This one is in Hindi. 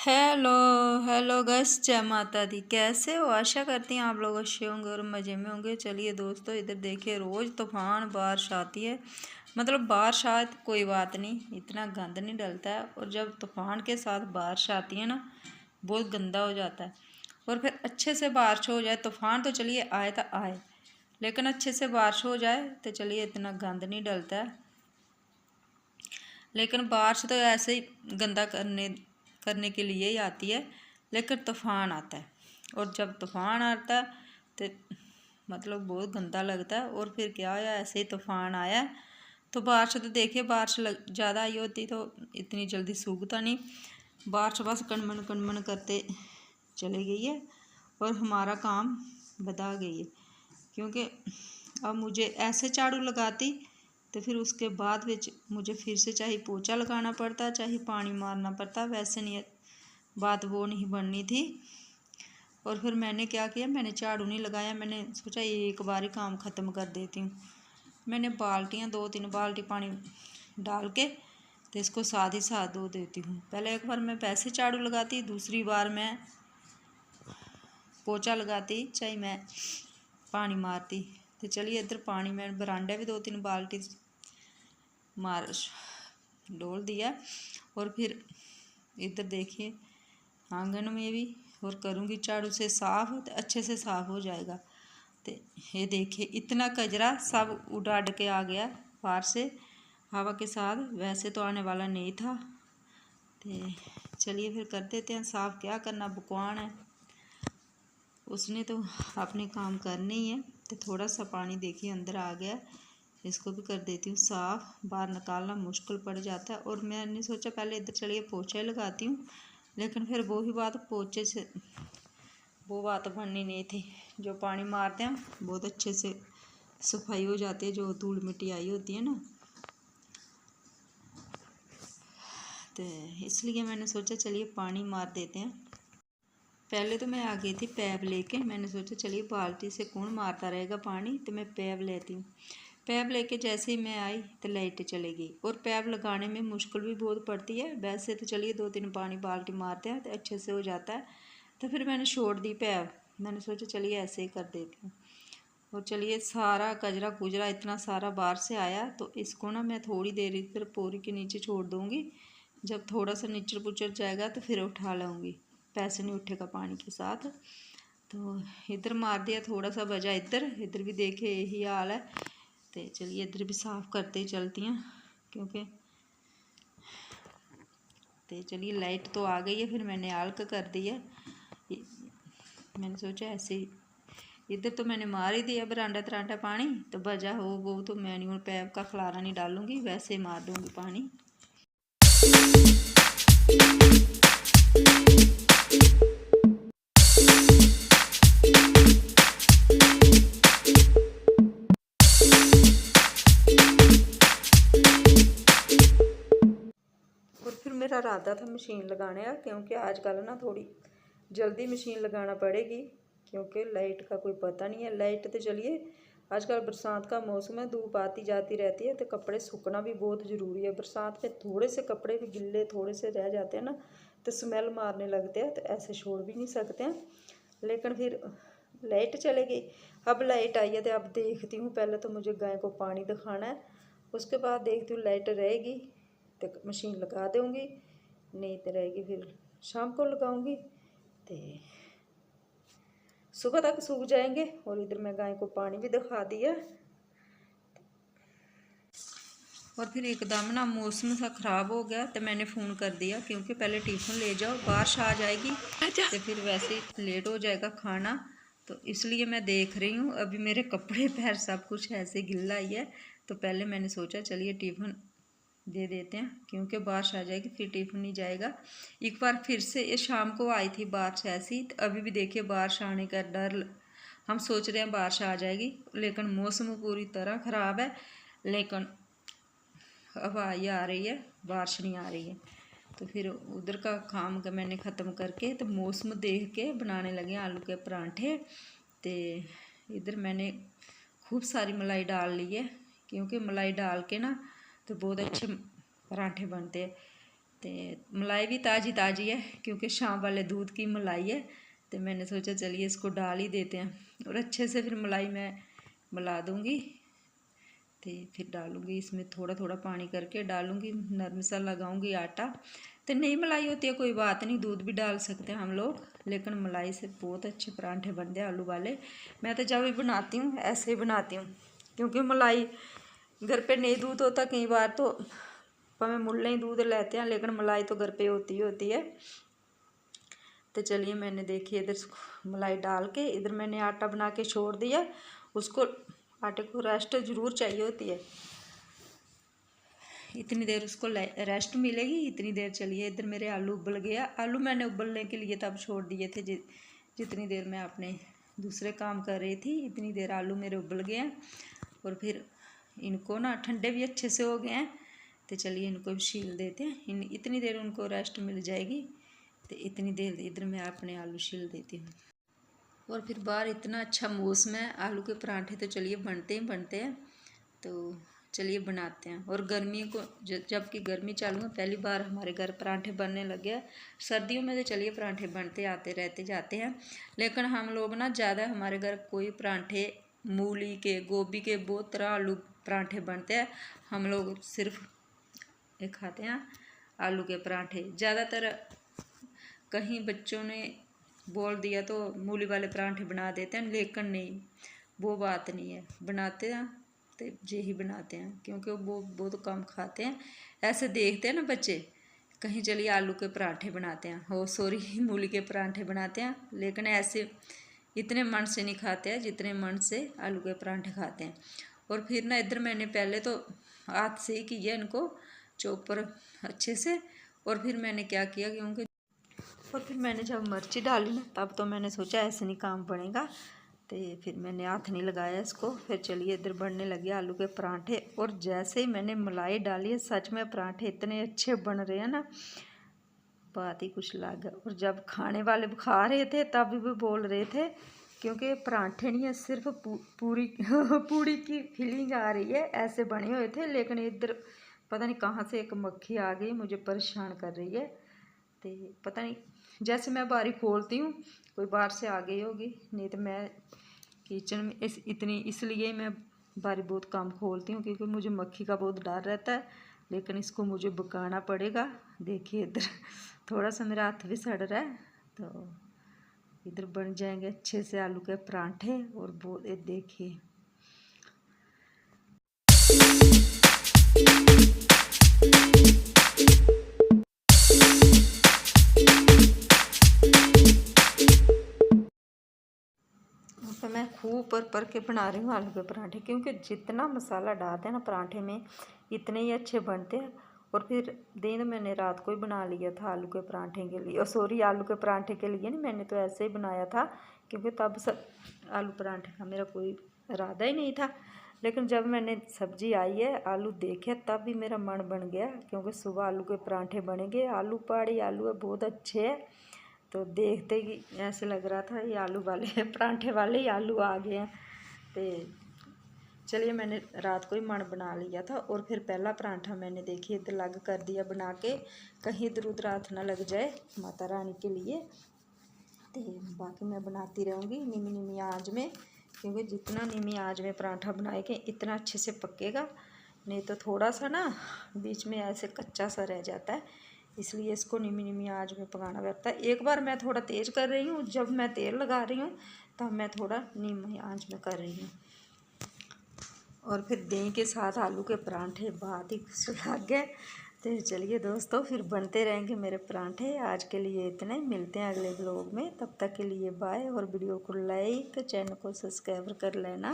हेलो हेलो गस जय माता दी। कैसे हो? आशा करती हैं आप लोग अच्छे होंगे और मज़े में होंगे। चलिए दोस्तों, इधर देखिए रोज़ तूफान बारिश आती है। मतलब बारिश आए तो कोई बात नहीं, इतना गंद नहीं डलता है, और जब तूफान के साथ बारिश आती है ना, बहुत गंदा हो जाता है। और फिर अच्छे से बारिश हो जाए, तूफान तो चलिए आए तो आए, लेकिन अच्छे से बारिश हो जाए तो चलिए इतना गंद नहीं डलता है। लेकिन बारिश तो ऐसे ही गंदा करने के लिए ही आती है, लेकिन तूफान आता है, और जब तूफान आता है तो मतलब बहुत गंदा लगता है। और फिर क्या आया, ऐसे ही तूफान आया तो बारिश तो देखिए, बारिश ज़्यादा आई होती तो इतनी जल्दी सूखता नहीं। बारिश बस कनमन कनमन करते चले गई है और हमारा काम बता गई है, क्योंकि अब मुझे ऐसे झाड़ू लगाती तो फिर उसके बाद विच मुझे फिर से चाहे पोछा लगाना पड़ता, चाहे पानी मारना पड़ता। वैसे नहीं, बात वो नहीं बननी थी। और फिर मैंने क्या किया, मैंने झाड़ू नहीं लगाया, मैंने सोचा एक बार ही काम ख़त्म कर देती हूँ। मैंने बाल्टियाँ 2-3 बाल्टी पानी डाल के तो इसको साथ ही साथ धो देती हूँ। पहले एक बार मैं वैसे झाड़ू लगाती, दूसरी बार मैं पोछा लगाती, चाहे मैं पानी मारती। तो चलिए इधर पानी मैंने बरांडे भी 2-3 बाल्टी मार डोल दिया, और फिर इधर देखिए आंगन में भी, और करूँगी झाड़ू से साफ़ तो अच्छे से साफ़ हो जाएगा। तो ये देखिए इतना कचरा सब उड़ के आ गया बाहर से हवा के साथ, वैसे तो आने वाला नहीं था। तो चलिए फिर कर देते हैं साफ़, क्या करना, भगवान है, उसने तो अपने काम करने ही है। तो थोड़ा सा पानी देखिए अंदर आ गया, इसको भी कर देती हूँ साफ़, बाहर निकालना मुश्किल पड़ जाता है। और मैंने सोचा पहले इधर चलिए पोछा ही लगाती हूँ, लेकिन फिर वो ही बात, पोछे से वो बात बननी नहीं थी। जो पानी मारते हैं बहुत अच्छे से सफाई हो जाती है, जो धूल मिट्टी आई होती है ना। तो इसलिए मैंने सोचा चलिए पानी मार देते हैं। पहले तो मैं आ गई थी पैप लेके, मैंने सोचा चलिए बाल्टी से कौन मारता रहेगा पानी, तो मैं पैप लेती हूँ। पैप लेके जैसे ही मैं आई तो लाइट चली गई, और पैप लगाने में मुश्किल भी बहुत पड़ती है। वैसे तो चलिए 2-3 पानी बाल्टी मारते हैं तो अच्छे से हो जाता है। तो फिर मैंने छोड़ दी पैप, मैंने सोचा चलिए ऐसे ही कर देती हूँ। और चलिए सारा कचरा कुजरा इतना सारा बाहर से आया, तो इसको ना मैं थोड़ी देर इधर पोरी के नीचे छोड़ दूँगी। जब थोड़ा सा निचर पुचर जाएगा तो फिर उठा लाऊंगी, पैसे नहीं उठेगा पानी के साथ। तो इधर मार दिया, थोड़ा सा बजा इधर, इधर भी देखे यही हाल है। तो चलिए इधर भी साफ़ करते ही चलती हैं, क्योंकि तो चलिए लाइट तो आ गई है, फिर मैंने आल्क कर दिया। मैंने सोचा ऐसे ही इधर तो मैंने मार ही दिया बरांडा तरांडा पानी, तो बजा हो वो तो मैं नहीं, पैप का खलारा नहीं डालूंगी, वैसे ही मार दूंगी पानी। और फिर मेरा इरादा था मशीन लगाने का, क्योंकि आजकल ना थोड़ी जल्दी मशीन लगाना पड़ेगी, क्योंकि लाइट का कोई पता नहीं है। लाइट तो चलिए आजकल बरसात का मौसम है, धूप आती जाती रहती है, तो कपड़े सूखना भी बहुत ज़रूरी है। बरसात में थोड़े से कपड़े भी गिल्ले थोड़े से रह जाते हैं ना, तो स्मेल मारने लगते हैं, तो ऐसे छोड़ भी नहीं सकते हैं। लेकिन फिर लाइट चले गई, अब लाइट आई है तो अब देखती हूँ। पहले तो मुझे गाय को पानी दिखाना है, उसके बाद देखती हूँ लाइट रहेगी तो मशीन लगा दूँगी, नहीं तो रहेगी फिर शाम को लगाऊँगी, तो सुबह तक सूख जाएंगे। और इधर मैं गाय को पानी भी दिखा दिया। और फिर एकदम ना मौसम सा ख़राब हो गया, तो मैंने फ़ोन कर दिया, क्योंकि पहले टिफ़िन ले जाओ, बारिश आ जाएगी तो फिर वैसे ही लेट हो जाएगा खाना। तो इसलिए मैं देख रही हूँ, अभी मेरे कपड़े पैर सब कुछ ऐसे गिल्ला ही है। तो पहले मैंने सोचा चलिए टिफ़िन दे देते हैं, क्योंकि बारिश आ जाएगी फिर टिफ़िन नहीं जाएगा। एक बार फिर से ये शाम को आई थी बारिश ऐसी, तो अभी भी देखिए बारिश आने का डर, हम सोच रहे हैं बारिश आ जाएगी, लेकिन मौसम पूरी तरह ख़राब है। लेकिन हवा ये आ रही है, बारिश नहीं आ रही है। तो फिर उधर का काम का मैंने ख़त्म करके तो मौसम देख के बनाने लगे आलू के परांठे। तो इधर मैंने खूब सारी मलाई डाल ली है, क्योंकि मलाई डाल के ना तो बहुत अच्छे परांठे बनते हैं। तो मलाई भी ताज़ी ताज़ी है क्योंकि शाम वाले दूध की मलाई है। तो मैंने सोचा चलिए इसको डाल ही देते हैं और अच्छे से फिर मलाई मैं मिला दूँगी। तो फिर डालूँगी इसमें थोड़ा थोड़ा पानी करके डालूँगी, नरम सा लगाऊँगी आटा। तो नहीं मलाई होती है कोई बात नहीं, दूध भी डाल सकते हैं हम लोग, लेकिन मलाई से बहुत अच्छे परांठे बनते हैं आलू वाले। मैं तो जब भी बनाती हूँ ऐसे ही बनाती हूँ, क्योंकि मलाई घर पे नहीं दूध होता, कई बार तो हमें मुल्ले ही दूध लेते हैं, लेकिन मलाई तो घर पे होती है। तो चलिए मैंने देखिए इधर मलाई डाल के इधर मैंने आटा बना के छोड़ दिया। उसको आटे को रेस्ट ज़रूर चाहिए होती है, इतनी देर उसको रेस्ट मिलेगी इतनी देर। चलिए इधर मेरे आलू उबल गया। आलू मैंने उबलने के लिए तब छोड़ दिए थे जितनी देर मैं अपने दूसरे काम कर रही थी, इतनी देर आलू मेरे उबल गए हैं। और फिर इनको ना ठंडे भी अच्छे से हो गए हैं। तो चलिए इनको भी छील देते हैं, इतनी देर उनको रेस्ट मिल जाएगी। तो इतनी देर इधर मैं अपने आलू छील देती हूँ। और फिर बाहर इतना अच्छा मौसम है, आलू के परांठे तो चलिए बनते ही बनते हैं। तो चलिए बनाते हैं। और गर्मी को जबकि गर्मी चालू है, पहली बार हमारे घर परांठे बनने लगे हैं। सर्दियों में तो चलिए परांठे बनते आते रहते जाते हैं, लेकिन हम लोग ना ज़्यादा हमारे घर कोई परांठे मूली के, गोभी के, बहुत तरह आलू परांठे बनते हैं। हम लोग सिर्फ एक खाते हैं आलू के परांठे। ज़्यादातर कहीं बच्चों ने बोल दिया तो मूली वाले परांठे बना देते हैं, लेकिन नहीं, वो बात नहीं है। बनाते हैं तो यही बनाते हैं, क्योंकि वो बहुत कम खाते हैं। ऐसे देखते हैं ना बच्चे, कहीं चलिए आलू के पराठे बनाते हैं, हो सॉरी मूली के परांठे बनाते हैं, लेकिन ऐसे इतने मन से नहीं खाते हैं जितने मन से आलू के परांठे खाते हैं। और फिर ना इधर मैंने पहले तो हाथ से ही किया इनको चॉपर अच्छे से। और फिर मैंने क्या किया, क्योंकि और फिर मैंने जब मिर्ची डाली ना तब तो मैंने सोचा ऐसे नहीं काम बनेगा, तो फिर मैंने हाथ नहीं लगाया इसको। फिर चलिए इधर बनने लगे आलू के परांठे। और जैसे ही मैंने मलाई डाली है, सच में परांठे इतने अच्छे बन रहे हैं ना, बात ही कुछ अलग है। और जब खाने वाले खा रहे थे तब भी बोल रहे थे, क्योंकि परांठे नहीं है, सिर्फ पूड़ी की फीलिंग आ रही है, ऐसे बने हुए थे। लेकिन इधर पता नहीं कहाँ से एक मक्खी आ गई, मुझे परेशान कर रही है। तो पता नहीं, जैसे मैं बारी खोलती हूँ कोई बाहर से आ गई होगी, नहीं तो मैं किचन में इसलिए मैं बारी बहुत कम खोलती हूँ, क्योंकि मुझे मक्खी का बहुत डर रहता है। लेकिन इसको मुझे भगाना पड़ेगा। देखिए इधर थोड़ा सा मेरा हाथ भी सड़ रहा है। तो इधर बन जाएंगे अच्छे से आलू के परांठे। और वो देखिए तो मैं खूब पर के बना रही हूँ आलू के परांठे, क्योंकि जितना मसाला डालते हैं ना परांठे में इतने ही अच्छे बनते हैं। और फिर दिन मैंने रात को ही बना लिया था आलू के परांठे के लिए, और सॉरी आलू के परांठे के लिए नहीं, मैंने तो ऐसे ही बनाया था, क्योंकि तब सब आलू परांठे का मेरा कोई इरादा ही नहीं था। लेकिन जब मैंने सब्जी आई है, आलू देखे, तब भी मेरा मन बन गया, क्योंकि सुबह आलू के परांठे बनेंगे। आलू पहाड़ी आलू है, बहुत अच्छे है। तो देखते ही ऐसे लग रहा था ये आलू वाले परांठे वाले ही आलू आ गए हैं। तो चलिए मैंने रात को ही मन बना लिया था। और फिर पहला परांठा मैंने देखिए इधर अलग कर दिया बना के, कहीं इधर उधर हाथ ना लग जाए माता रानी के लिए। तो बाकी मैं बनाती रहूँगी नीमी नीमी आँच में, क्योंकि जितना नीमी आँच में परांठा बनाएंगे इतना अच्छे से पकेगा। नहीं तो थोड़ा सा ना बीच में ऐसे कच्चा सा रह जाता है, इसलिए इसको नीमी नीमी आँच में पकाना पड़ता है। एक बार मैं थोड़ा तेज़ कर रही हूँ, जब मैं तेल लगा रही हूँ तब मैं थोड़ा नीमी आँच में कर रही हूँ। और फिर दही के साथ आलू के परांठे बहुत ही खुश लग गए। तो चलिए दोस्तों, फिर बनते रहेंगे मेरे परांठे। आज के लिए इतना ही, मिलते हैं अगले ब्लॉग में, तब तक के लिए बाय। और वीडियो को लाइक, चैनल को सब्सक्राइब कर लेना।